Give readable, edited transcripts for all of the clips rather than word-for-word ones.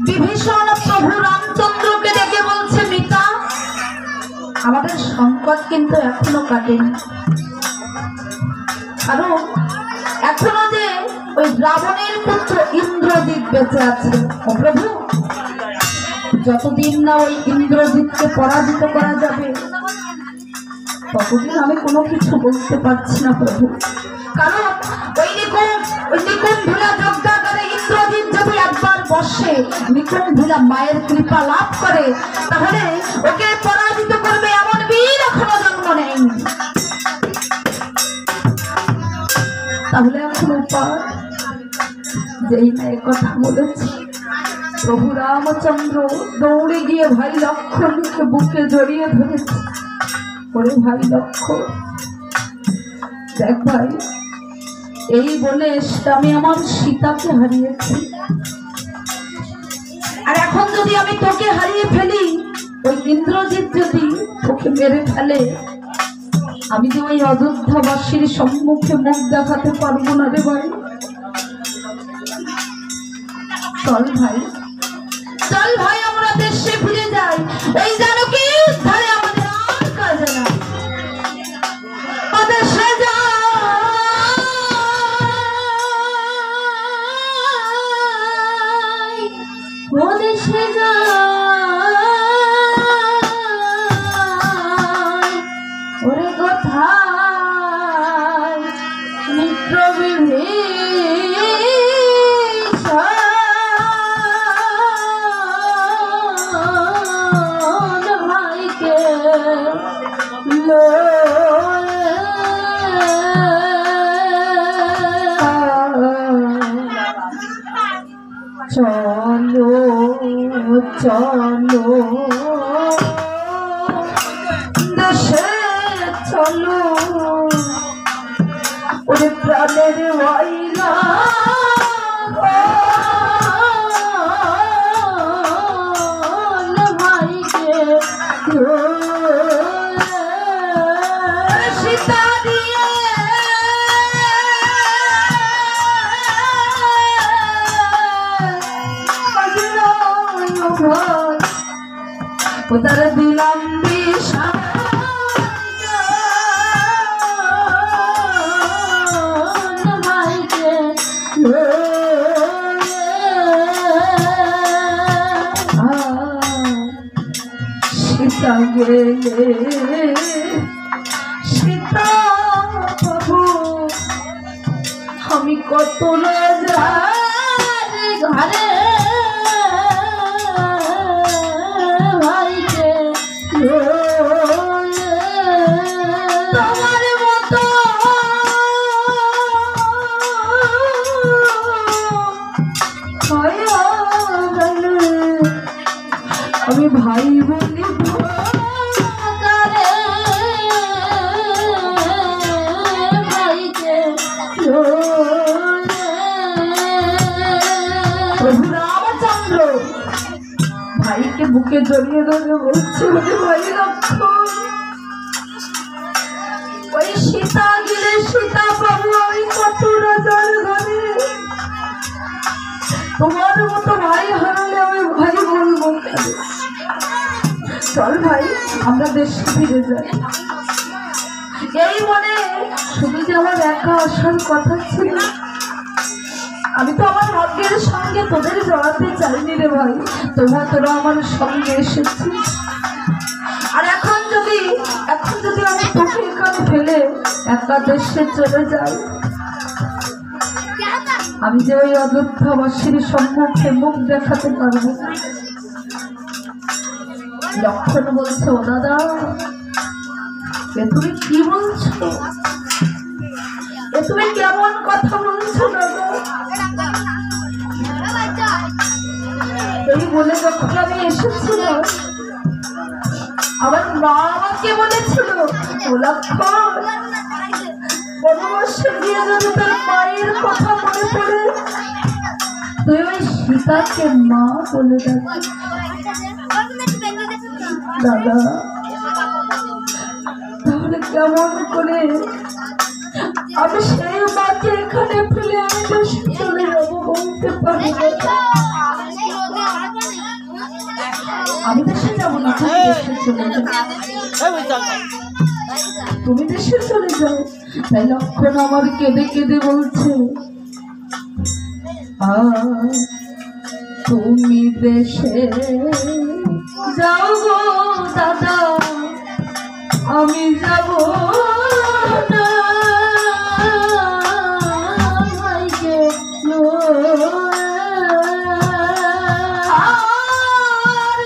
বিভীষণ প্রভু রামচন্দ্রকে ডেকে বলছে, মিতা আমাদের সংকট কিন্তু এখনো কাটেনি, কারণ এখনো যে ওই রাবণের পুত্র ইন্দ্রজিৎ বেঁচে আছে। ও প্রভু, যতদিন না ওই ইন্দ্রজিৎকে পরাজিত করা যাবে ততদিন আমি কোনো কিছু বলতে পারছি না প্রভু। কারণ ওই নিকুম্ভীলা যজ্ঞাগারে ইন্দ্রজিৎ যদি একবার বসে, নিকুম্ভীলা মায়ের কৃপা লাভ করে, তাহলে ওকে পরাজিত করবে এমন বীর এখনো জন্ম নেয়নি। তাহলে এখন উপায়, যেই না কথা বলেছি, প্রভু রামচন্দ্র দৌড়ে গিয়ে ভাই লক্ষ্মণকে বুকে জড়িয়ে ধরেছে। ওরে ভাই লক্ষ্মণ, দেখ ভাই, এই বলে আমি আমার সীতাকে হারিয়েছি, আর এখন যদি আমি তোকে হারিয়ে ফেলি, ওই ইন্দ্রজিৎ যদি তোকে মেরে ফেলে, আমি যে ওই অযোধ্যাবাসীর সম্মুখে মুখ দেখাতে পারবো না রে ভাই। চল ভাই, চল ভাই, আমরা দেশে ফিরে যাই। এই জানকী উদ্ধারে আমাদের আর কাজ না, দেশে যাই, ও দেশে যাই, ওরে কোথায় মিত্র চলো চলো দেশে চলো, ওরে প্রাণের ওয়াইলা ভাইকে সীতা দিয়ে উদার দিলাম ভাইকে সীতা গেলে সীতা প্রভু, আমি কত না যাই ঘরে তোমার মতো আমি ভাই বলি ভাইকে। প্রভু রামচন্দ্র ভাইকে বুকে জড়িয়ে ধরে বলছে, ভাই লক্ষ্মণ, ওই সীতা গেলে সীতা পাবো আমি কত রাজার ঘরে, তোমার মতো ভাই হারালে আমি ভাই বলবো। চল ভাই, আমরা দেশে ফিরে যাই। এই মনে শুধু যে আমার একা আসার কথা ছিল, আমি তো আমার ভাগ্যের সঙ্গে তোদের জড়াতে চাইনি রে ভাই, তোরা আমার সঙ্গে এসেছিস। আর এখন যদি আমি তোকে এখানে ফেলে একা দেশে চলে যাই, আমি যে ওই অযোধ্যাবাসীর সম্মুখে মুখ দেখাতে পারবো না। লক্ষ্মণ বলছে, ও দাদা, তুমি কি বলছো? তুমি কেমন কথা বলছো দাদা? এই বলে যখন আমি এসেছিলাম, আমার মা আমাকে বলেছিল, ও লক্ষ্মণ, বনবাসে গিয়ে যদি তোর মায়ের কথা মনে পড়ে, তুই ওই সীতাকে মা বলে ডাকিস। দাদা, তাহলে কেমন করে আমি সেই মাকে এখানে ফেলে আমি চলে যাবো? যেতে পারি না। আমি দেশে যাবো না, তুমি দেশে চলে যাও, তুমি দেশে চলে যাও। তাই লক্ষণ আমার কেঁদে কেঁদে বলছে, তুমি দেশে যাও গো দাদা, আমি যাব না।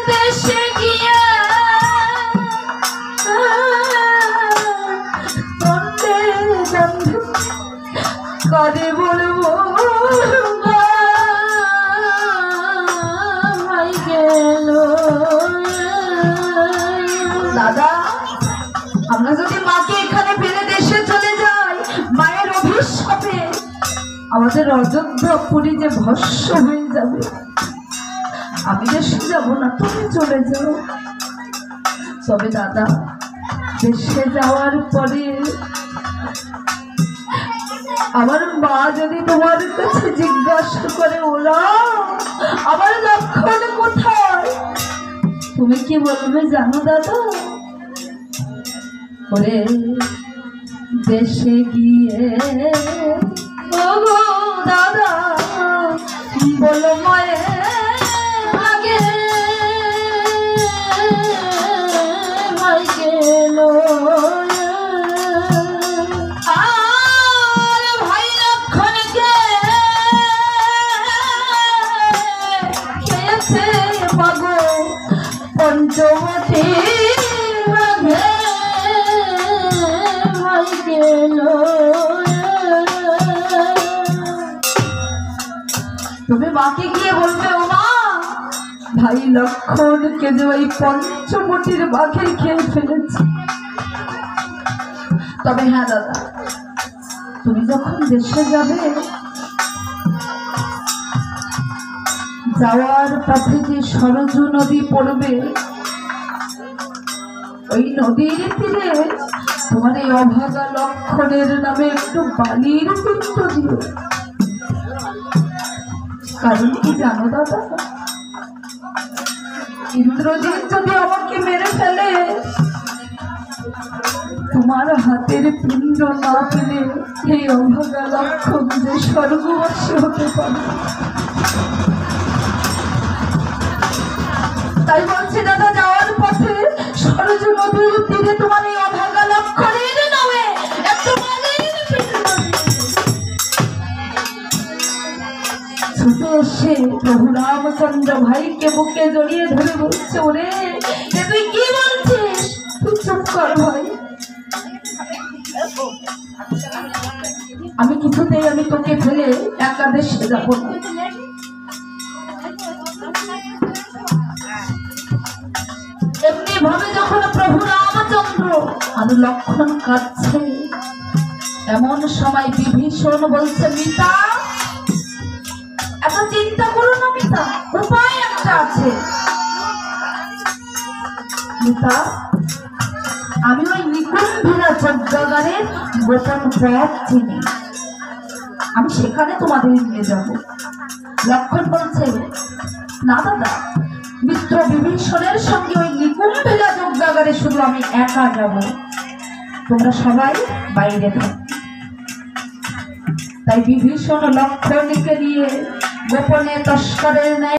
দেশে গিয়ে কারে বলবো দাদা, আমরা যদি মাকে এখানে ফেলে দেশে চলে যাই, মায়ের অভিশাপে আমাদের অযোধ্যা পুরী যে ভস্ম হয়ে যাবে। আমি দেশে যাব না, তুমি চলে যাও। তবে দাদা, দেশে যাওয়ার পরে আমার মা যদি তোমার কাছে জিজ্ঞাসা করে, ওরা আমার লক্ষণ কোথায়, তুমি কি বলবে জানো দাদা? ওরে দেশে গিয়ে ও দাদা বলো মায়ে আগে ভাই গেল, আর ভাই লক্ষণকে খেয়েছে পাগো পঞ্চবতী ভাগে ভাই গেল। তুমি মাকে গিয়ে বলবে, ও মা, ভাই লক্ষণকে যে ওই পঞ্চবটির বাঘে খেয়ে ফেলেছে। তবে হ্যাঁ দাদা, তুমি যখন দেশে যাবে, যাওয়ার পথে যে সরজু নদী পড়বে, ওই নদীর তীরে তোমার এই অভাগা লক্ষণের নামে একটু বালির পিণ্ড দিও। কারণ কি জানো দাদা, ইন্দ্রজিৎ যদি আমাকে মেরে ফেলে, তোমার হাতের পিণ্ড না পেলে এই অভাগা লক্ষণ যে স্বর্গবাসী হতে পারে। তাই বলছি দাদা, যাওয়ার পথে সরজু নদীর তীরে তোমার এই অভাগা লক্ষণের নামে একটু বালির পিণ্ড ছুটে এসে প্রভু রামচন্দ্র ভাইকে বুকে জড়িয়ে ধরে বলছে, ওরে তুই কি বলছিস, তুই চুপ কর ভাই, আমি কিছুতেই আমি তোকে ফেলে একা দেশে যাবো না। এমনি ভাবে যখন প্রভু রামচন্দ্র আর লক্ষণ কাঁদছে, এমন সময় বিভীষণ বলছে, মিতা এত চিন্তা করো না মিতা, উপায় একটা আছে। মিতা, আমি ওই নিকুম্ভিরা যজ্ঞাগারের গোপন পথ চিনি, আমি সেখানে তোমাদের নিয়ে যাব। লক্ষণ বলছে, না দাদা, মিত্র বিভীষণের সঙ্গে ওই নিকুম্ভিরা যজ্ঞাগারে শুধু আমি একা যাব, তোমরা সবাই বাইরে থাকো। তাই বিভীষণ লক্ষণকে নিয়ে গোপনে তস্করের ন্যায়